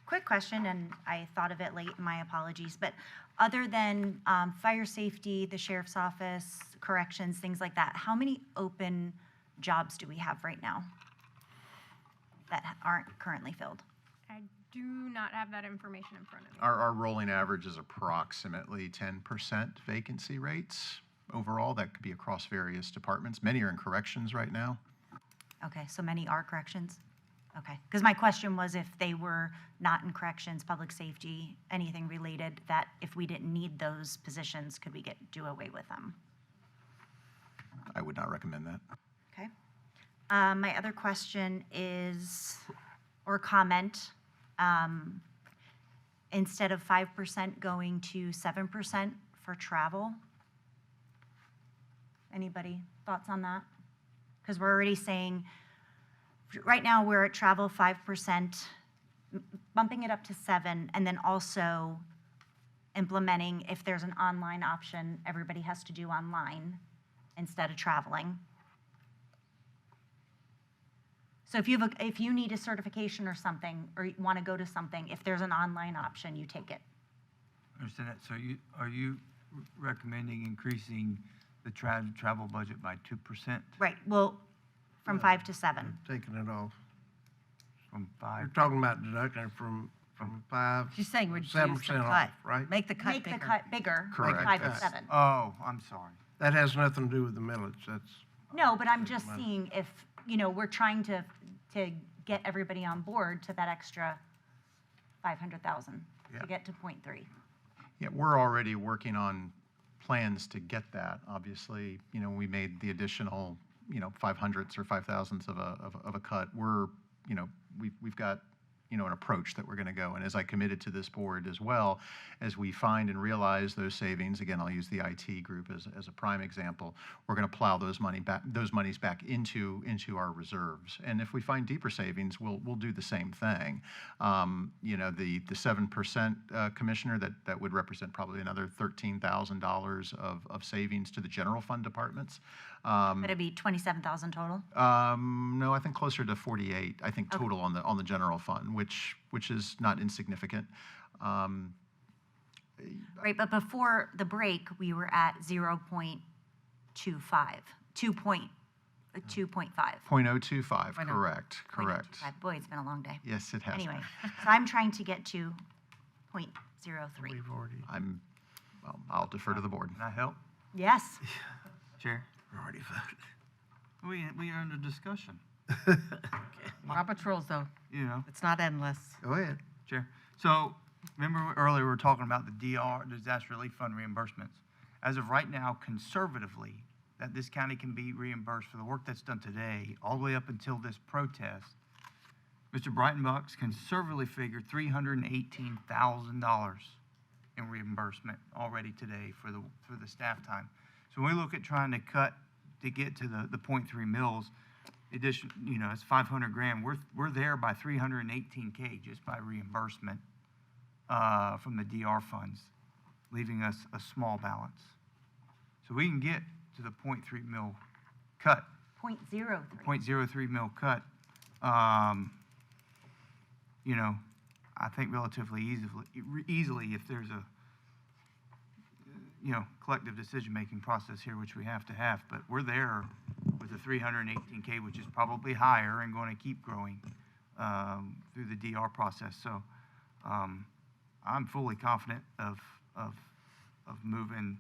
Quick question, and I thought of it late, my apologies, but other than fire safety, the sheriff's office, corrections, things like that, how many open jobs do we have right now that aren't currently filled? I do not have that information in front of me. Our rolling average is approximately 10% vacancy rates overall. That could be across various departments. Many are in corrections right now. Okay, so many are corrections? Okay, because my question was if they were not in corrections, public safety, anything related, that if we didn't need those positions, could we do away with them? I would not recommend that. Okay. My other question is, or comment, instead of 5% going to 7% for travel. Anybody thoughts on that? Because we're already saying, right now we're at travel 5%, bumping it up to 7, and then also implementing if there's an online option, everybody has to do online instead of traveling. So if you need a certification or something, or you want to go to something, if there's an online option, you take it. Understand that. So are you recommending increasing the travel budget by 2%? Right, well, from 5 to 7. Taking it off. From You're 5? talking about deducting from 5, She's saying reduce the 7% cut. off, right? Make the cut Make the bigger. cut bigger, Correct. like 5 to Yes. 7. Oh, I'm sorry. That has nothing to do with the millage, that's. No, but I'm just seeing if, we're trying to get everybody on board to that extra 500,000 Yeah. to get to 0.3. Yeah, we're already working on plans to get that. Obviously, we made the additional, 500s or 5,000s of a cut. We've got, an approach that we're going to go. And as I committed to this board as well, as we find and realize those savings, again, I'll use the IT group as a prime example, we're going to plow those monies back into our reserves. And if we find deeper savings, we'll do the same thing. The 7% commissioner, that would represent probably another $13,000 of savings to the general fund departments. Would it be 27,000 total? No, I think closer to 48. I think Okay. total on the general fund, which is not insignificant. Right, but before the break, we were at 0.25, 2.5. 0.025, I know. correct. 0.025. Boy, it's been a long day. Yes, it has. Anyway, so I'm trying to get to 0.03. We've already, I'll defer to the board. Can I help, Yes. Chair? already voted. We are under discussion, Robert's rules, though, it's not endless. Go ahead. Chair. So remember earlier we were talking about the DR, disaster relief fund reimbursements. as of right now, conservatively, that this county can be reimbursed for the work that's done today, all the way up until this protest, Mr. Breitenbach's conservatively figured $318,000 in reimbursement already today for the staff time. So when we look at trying to cut to get to the 0.3 mils, addition, it's 500 grand. We're there by 318K just by reimbursement from the DR funds, leaving us a small balance. So we can get to the 0.3 mil cut, 0.03. 0.03 mil cut. I think relatively easily if there's a collective decision-making process here, which we have to have. But we're there with the 318K, which is probably higher and going to keep growing through the DR process. So I'm fully confident of moving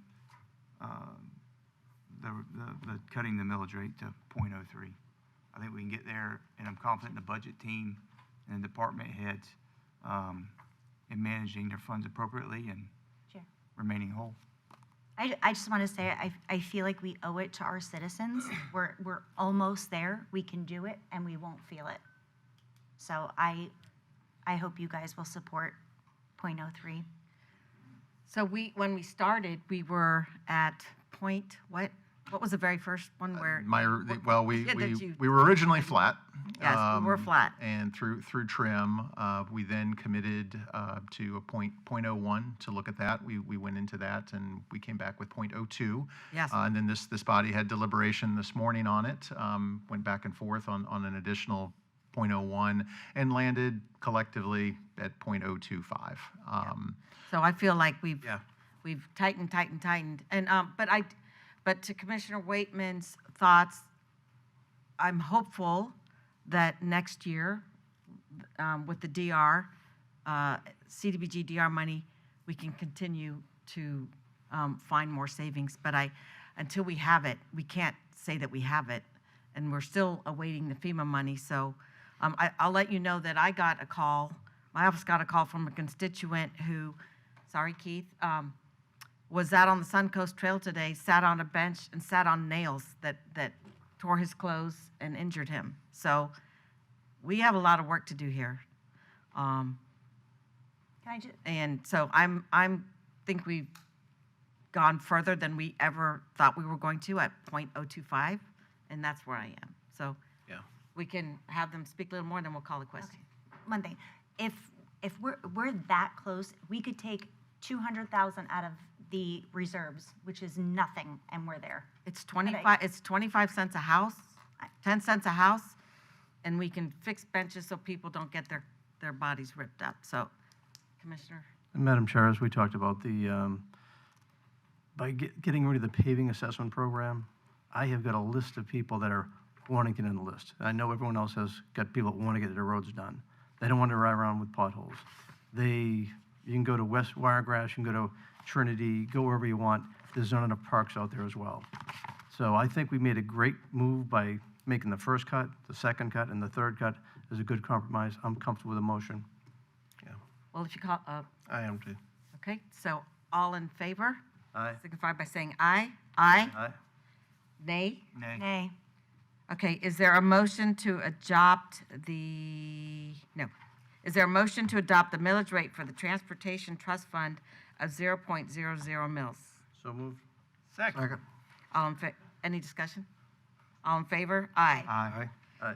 the cutting the millage rate to 0.03. I think we can get there, and I'm confident in the budget team and department heads in managing their funds appropriately and Sure. remaining whole. I just want to say, I feel like we owe it to our citizens. We're almost there. We can do it, and we won't feel it. So I hope you guys will support 0.03. So when we started, we were at point, what was the very first one where? We Yeah, that you- were originally flat. Yes, we were flat. And through trim, we then committed to a 0.01 to look at that. We went into that and we came back with 0.02. Yes. And then this body had deliberation this morning on it, went back and forth on an additional 0.01 and landed collectively at 0.025. So I feel like we've tightened, and but to Commissioner Waitman's thoughts, I'm hopeful that next year, with the DR, CDBG DR money, we can continue to find more savings. But until we have it, we can't say that we have it, and we're still awaiting the FEMA money. So I'll let you know that I got a call. My office got a call from a constituent who, sorry, Keith, was out on the Suncoast Trail today, sat on a bench and sat on nails that tore his clothes and injured him. So we have a lot of work to do here. Can I just, And so I'm think we've gone further than we ever thought we were going to at 0.025, and that's where I am. So Yeah. we can have them speak a little more, and then we'll call a question. one thing, if we're that close, we could take 200,000 out of the reserves, which is nothing, and we're there. It's 25 cents a house, 10 cents a house, and we can fix benches so people don't get their bodies ripped up. So, Commissioner? Madam Chair, as we talked about by getting rid of the paving assessment program, I have got a list of people that are wanting to get on the list. I know everyone else has got people that want to get their roads done. They don't want to ride around with potholes. You can go to West Wiregrass, you can go to Trinity, go wherever you want. There's not enough parks out there as well. So I think we made a great move by making the first cut, the second cut, and the third cut is a good compromise. I'm comfortable with the motion. Well, if you call, I am too. okay, so all in favor? Aye. Signify by saying aye. Aye? Aye. Nay? Nay. Okay, is there a motion to adopt no. Is there a motion to adopt the millage rate for the Transportation Trust Fund of 0.00 mils? So moved. Second. Any discussion? All in favor? Aye. Aye. Aye.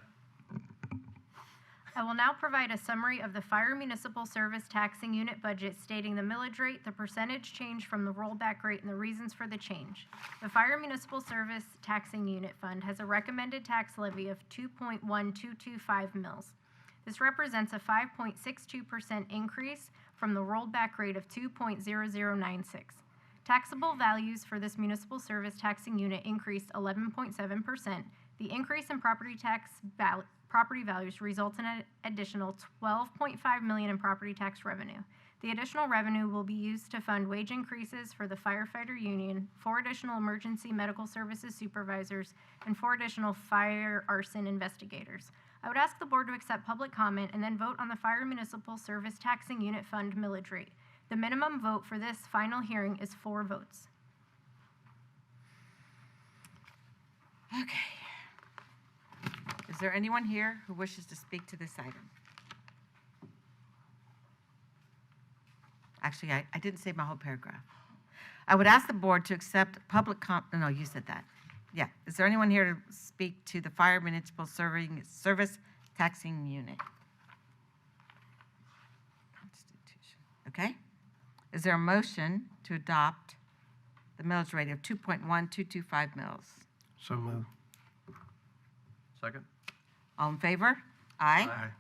I will now provide a summary of the Fire Municipal Service Taxing Unit budget stating the millage rate, the percentage change from the rollback rate, and the reasons for the change. The Fire Municipal Service Taxing Unit Fund has a recommended tax levy of 2.1225 mils. This represents a 5.62% increase from the rollback rate of 2.0096. Taxable values for this municipal service taxing unit increased 11.7%. The increase in property values results in an additional $12.5 million in property tax revenue. The additional revenue will be used to fund wage increases for the firefighter union, 4 additional emergency medical services supervisors, and 4 additional fire arson investigators. I would ask the board to accept public comment and then vote on the Fire Municipal Service Taxing Unit Fund millage rate. The minimum vote for this final hearing is 4 votes. Okay. Is there anyone here who wishes to speak to this item? Actually, I didn't say my whole paragraph. I would ask the board to accept public no, you said that. Yeah. Is there anyone here to speak to the Fire Municipal Service Taxing Unit? Constitution. Okay. Is there a motion to adopt the millage rate of 2.1225 mils? So moved. Second? All in favor? Aye.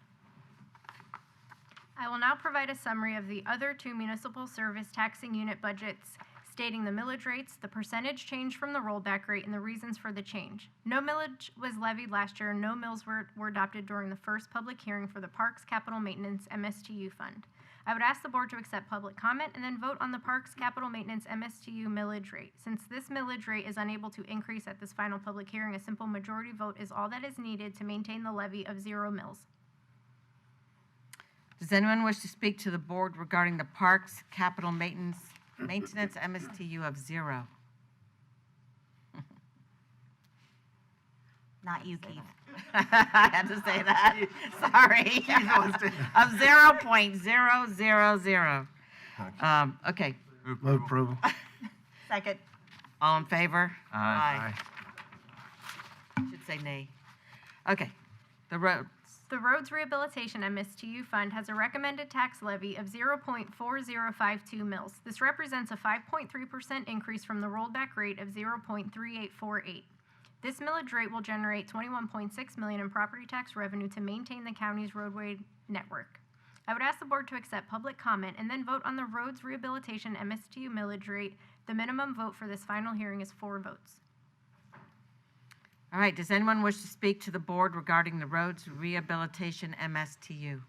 I will now provide a summary of the other two municipal service taxing unit budgets, stating the millage rates, the percentage change from the rollback rate, and the reasons for the change. No millage was levied last year, and no mills were adopted during the first public hearing for the Parks Capital Maintenance MSTU Fund. I would ask the board to accept public comment and then vote on the Parks Capital Maintenance MSTU millage rate. Since this millage rate is unable to increase at this final public hearing, a simple majority vote is all that is needed to maintain the levy of 0 mills. Does anyone wish to speak to the board regarding the Parks Capital Maintenance MSTU of 0? Not you, Keith. I had to say that. Sorry. Of 0.000. Okay. Move approval. Second. All in favor? Aye. Should say nay. Okay. The roads. The Roads Rehabilitation MSTU Fund has a recommended tax levy of 0.4052 mils. This represents a 5.3% increase from the rollback rate of 0.3848. This millage rate will generate $21.6 million in property tax revenue to maintain the county's roadway network. I would ask the board to accept public comment and then vote on the Roads Rehabilitation MSTU millage rate. The minimum vote for this final hearing is 4 votes. All right, does anyone wish to speak to the board regarding the Roads Rehabilitation MSTU?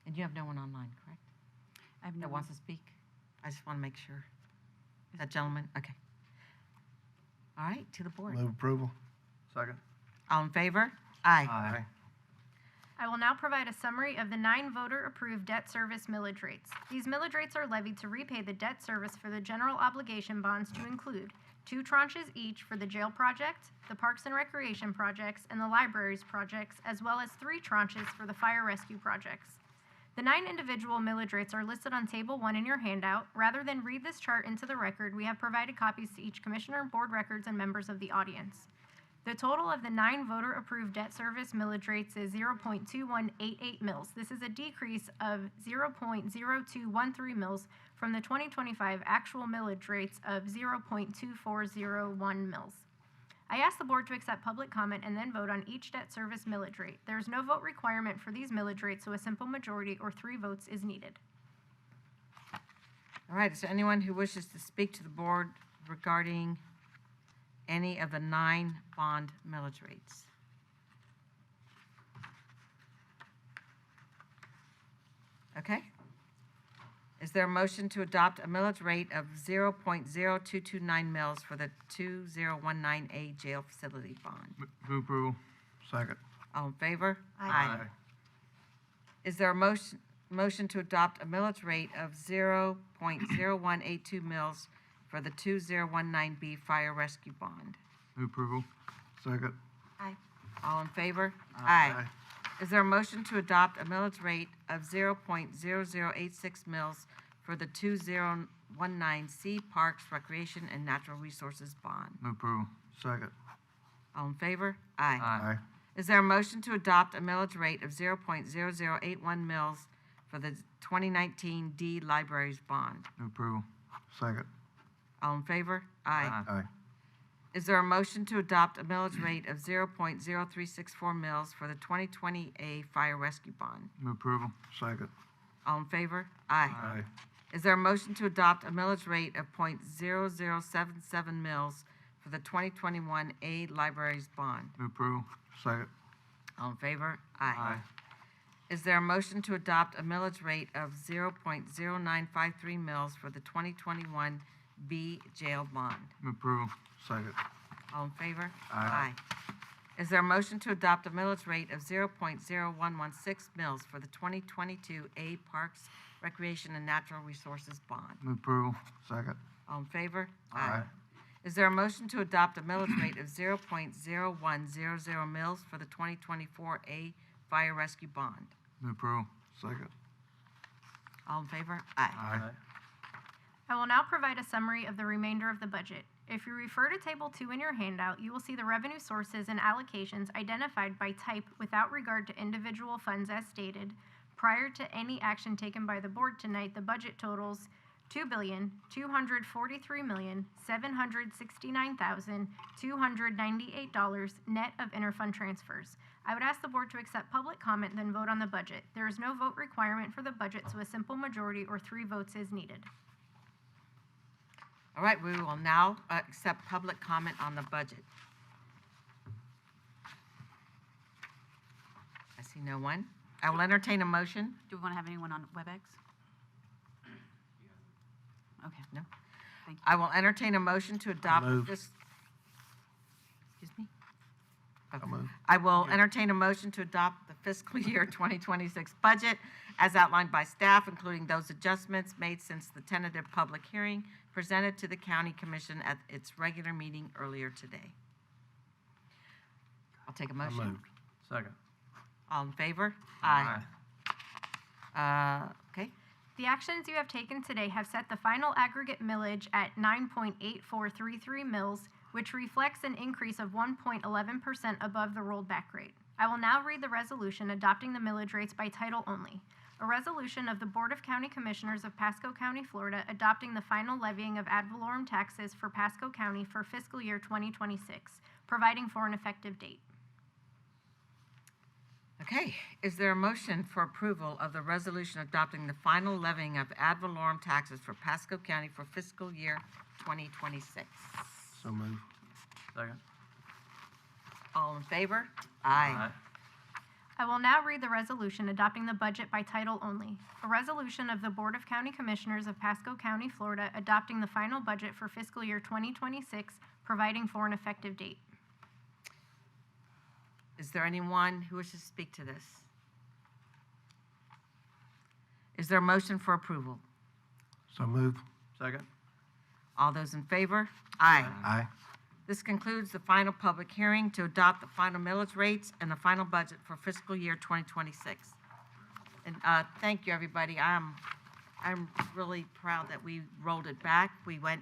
And you have no one online, correct? I have no That one. wants to speak? I just want to make sure. That gentleman? Okay. All right, to the board. Move approval. Second? All in favor? Aye. Aye. I will now provide a summary of the 9 voter-approved debt service millage rates. These millage rates are levied to repay the debt service for the general obligation bonds to include 2 tranches each for the jail project, the Parks and Recreation projects, and the libraries projects, as well as 3 tranches for the fire rescue projects. The 9 individual millage rates are listed on Table 1 in your handout. Rather than read this chart into the record, we have provided copies to each commissioner, board records, and members of the audience. The total of the 9 voter-approved debt service millage rates is 0.2188 mils. This is a decrease of 0.0213 mils from the 2025 actual millage rates of 0.2401 mils. I ask the board to accept public comment and then vote on each debt service millage rate. There is no vote requirement for these millage rates, so a simple majority or 3 votes is needed. All right, is there anyone who wishes to speak to the board regarding any of the 9 bond millage rates? Okay. Is there a motion to adopt a millage rate of 0.0229 mils for the 2019A jail facility bond? Move approval. Second? All in favor? Aye. Is there a motion to adopt a millage rate of 0.0182 mils for the 2019B fire rescue bond? Move approval. Second? Aye. All in favor? Aye. Is there a motion to adopt a millage rate of 0.0086 mils for the 2019C Parks, Recreation, and Natural Resources bond? Move approval. Second? All in favor? Aye. Aye. Is there a motion to adopt a millage rate of 0.0081 mils for the 2019 D Libraries bond? Move approval. Second? All in favor? Aye. Aye. Is there a motion to adopt a millage rate of 0.0364 mils for the 2020 A Fire Rescue bond? Move approval. Second? All in favor? Aye. Aye. Is there a motion to adopt a millage rate of 0.0077 mils for the 2021 A Libraries bond? Move approval. Second? All in favor? Aye. Is there a motion to adopt a millage rate of 0.0953 mils for the 2021 B jail bond? Move approval. Second? All in favor? Aye. Is there a motion to adopt a millage rate of 0.0116 mils for the 2022 A Parks, Recreation, and Natural Resources bond? Move approval. Second? All in favor? Aye. Is there a motion to adopt a millage rate of 0.0100 mils for the 2024 A Fire Rescue Bond? Move approval. Second. All in favor? Aye. I will now provide a summary of the remainder of the budget. If you refer to Table 2 in your handout, you will see the revenue sources and allocations identified by type without regard to individual funds as stated. Prior to any action taken by the board tonight, the budget totals $2,243,769,298 net of interfund transfers. I would ask the board to accept public comment, then vote on the budget. There is no vote requirement for the budget, so a simple majority or 3 votes is needed. All right, we will now accept public comment on the budget. I see no one. I will entertain a motion. Do we want to have anyone on WebEx? Okay. No. Thank you. I will entertain a motion to adopt move. this. Excuse me? Okay. move. I will entertain a motion to adopt the fiscal year 2026 budget as outlined by staff, including those adjustments made since the tentative public hearing presented to the County Commission at its regular meeting earlier today. I'll take a So motion. moved. Second. All in favor? Aye. Okay. The actions you have taken today have set the final aggregate millage at 9.8433 mils, which reflects an increase of 1.11% above the rolled back rate. I will now read the resolution adopting the millage rates by title only. A resolution of the Board of County Commissioners of Pasco County, Florida, adopting the final levying of ad valorem taxes for Pasco County for fiscal year 2026, providing for an effective date. Okay, is there a motion for approval of the resolution adopting the final levying of ad valorem taxes for Pasco County for fiscal year 2026? So moved. Second. All in favor? Aye. I will now read the resolution adopting the budget by title only. A resolution of the Board of County Commissioners of Pasco County, Florida, adopting the final budget for fiscal year 2026, providing for an effective date. Is there anyone who wishes to speak to this? Is there a motion for approval? So moved. Second. All those in favor? Aye. Aye. This concludes the final public hearing to adopt the final millage rates and the final budget for fiscal year 2026. And thank you, everybody. I'm really proud that we rolled it back. We went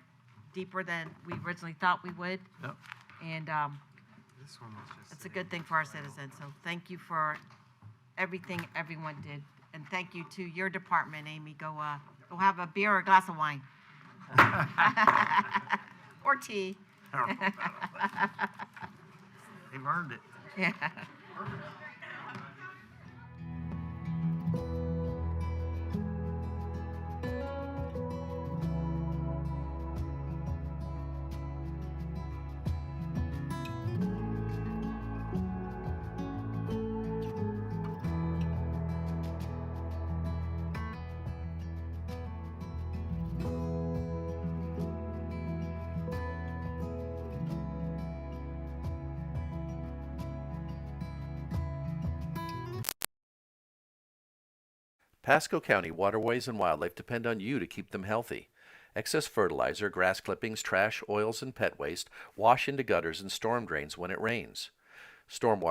deeper than we originally thought we would. Yep. And This one was just. it's a good thing for our citizens. So thank you for everything everyone did. And thank you to your department, Amy. Go have a beer or a glass of wine. Or tea. They've earned it. Yeah. Pasco County waterways and wildlife depend on you to keep them healthy. Excess fertilizer, grass clippings, trash, oils, and pet waste wash into gutters and storm drains when it rains. Stormwater